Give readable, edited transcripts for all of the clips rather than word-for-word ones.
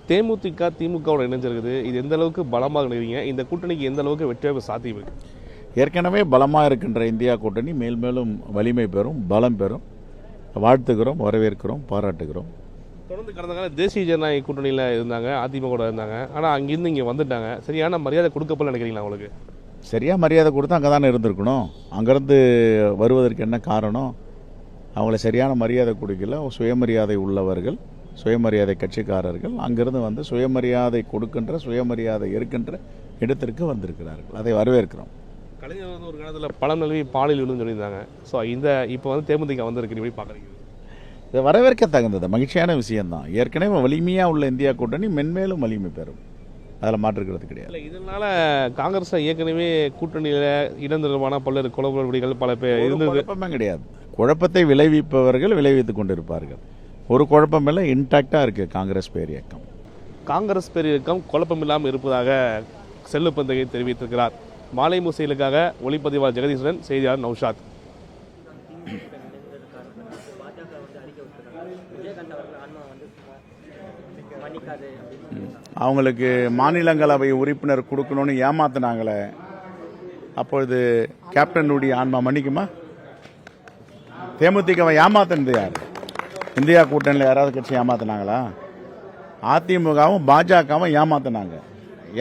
தேமுதிக திமுகவோட இணைஞ்சிருக்குது. இது எந்த அளவுக்கு பலமாக நினைக்கிறீங்க? இந்த கூட்டணிக்கு எந்த அளவுக்கு வெற்றியாக சாத்தியம் இருக்கு? ஏற்கனவே பலமாக இருக்கின்ற இந்தியா கூட்டணி மேலும் வலிமை பெறும், பலம் பெறும். வாழ்த்துக்கிறோம், வரவேற்கிறோம், பாராட்டுகிறோம். தொடர்ந்து கடந்த காலம் தேசிய ஜனநாயக கூட்டணியில் இருந்தாங்க, அதிமுக கூட இருந்தாங்க. ஆனால் அங்கேருந்து இங்கே வந்துட்டாங்க. சரியான மரியாதை கொடுக்கப்பல நினைக்கிறீங்களா உங்களுக்கு? சரியாக மரியாதை கொடுத்து அங்கே தானே இருந்திருக்கணும். அங்கேருந்து வருவதற்கு என்ன காரணம்? அவங்கள சரியான மரியாதை கொடுக்கல. சுயமரியாதை உள்ளவர்கள், சுயமரியாதை கட்சிக்காரர்கள் அங்கிருந்து வந்து சுயமரியாதை கொடுக்கின்ற, சுயமரியாதை இருக்கின்ற இடத்திற்கு வந்திருக்கிறார்கள். அதை வரவேற்கிறோம். கலைஞர் வந்து ஒரு காலத்தில் பழம் நல்வி பாலில் விழுந்து சொல்லியிருந்தாங்க. ஸோ இப்போ வந்து தேமுதிக வந்திருக்கு, எப்படி பார்க்குறீங்க? இதை வரவேற்க தகுந்தது, மகிழ்ச்சியான விஷயம்தான். ஏற்கனவே வலிமையாக உள்ள இந்தியா கூட்டணி மென்மேலும் வலிமை பெறும், அதில் மாற்றுக்கிறது கிடையாது. இல்லை, இதனால் காங்கிரஸ் ஏற்கனவே கூட்டணியில் இடம் தொடர்பான பல்வேறு குளறுபடிகள் பல பேர் இருந்தது. குழப்பமே கிடையாது. குழப்பத்தை விளைவிப்பவர்கள் விளைவித்துக் கொண்டிருப்பார்கள். ஒரு குழப்பம் இல்லை, இன்டாக்டாக இருக்குது காங்கிரஸ் பேர் இயக்கம். காங்கிரஸ் பேர் இயக்கம் குழப்பம் இல்லாமல் இருப்பதாக செல்லுப்பந்தகை தெரிவித்திருக்கிறார். மாலை முசைலுக்காக ஒளிப்பதிவாளர் ஜெகதீஸ்வரன், செய்தியாளர் நௌஷாத். அவங்களுக்கு மாநிலங்களவை உறுப்பினர் கொடுக்கணும்னு ஏமாத்தினாங்களே, அப்பொழுது கேப்டனுடைய ஆன்மா மன்னிக்குமா? தேமுதிகவை ஏமாத்தினது யார்? இந்தியா கூட்டணியில் யாராவது கட்சி ஏமாத்தினாங்களா? அதிமுகவும் பாஜகவும் ஏமாத்தினாங்க.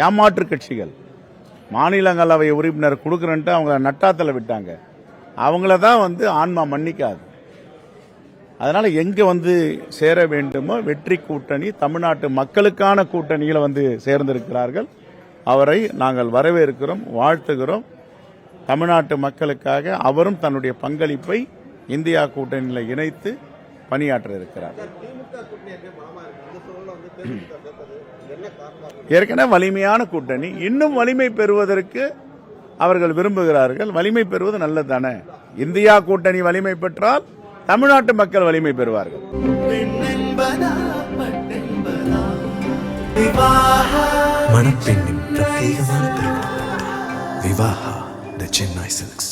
ஏமாற்று கட்சிகள். மாநிலங்களவை உறுப்பினர் கொடுக்குறன்ட்டு அவங்க நட்டாத்தில் விட்டாங்க. அவங்கள தான் வந்து ஆன்மா மன்னிக்காது. அதனால் எங்கே வந்து சேர வேண்டுமோ வெற்றி கூட்டணி, தமிழ்நாட்டு மக்களுக்கான கூட்டணியில் வந்து சேர்ந்திருக்கிறார்கள். அவரை நாங்கள் வரவேற்கிறோம், வாழ்த்துகிறோம். தமிழ்நாட்டு மக்களுக்காக அவரும் தன்னுடைய பங்களிப்பை இந்தியா கூட்டணியில் இணைத்து பணியாற்ற இருக்கிறார். ஏற்கனவே வலிமையான கூட்டணி, இன்னும் வலிமை பெறுவதற்கு அவர்கள் விரும்புகிறார்கள். வலிமை பெறுவது நல்லது தானே. இந்தியா கூட்டணி வலிமை பெற்றால் தமிழ்நாட்டு மக்கள் வலிமை பெறுவார்கள். மணப்பெண்ணின் பிரத்யேகமான திருமணம் விவாஹா தி சென்னை சில்க்ஸ்.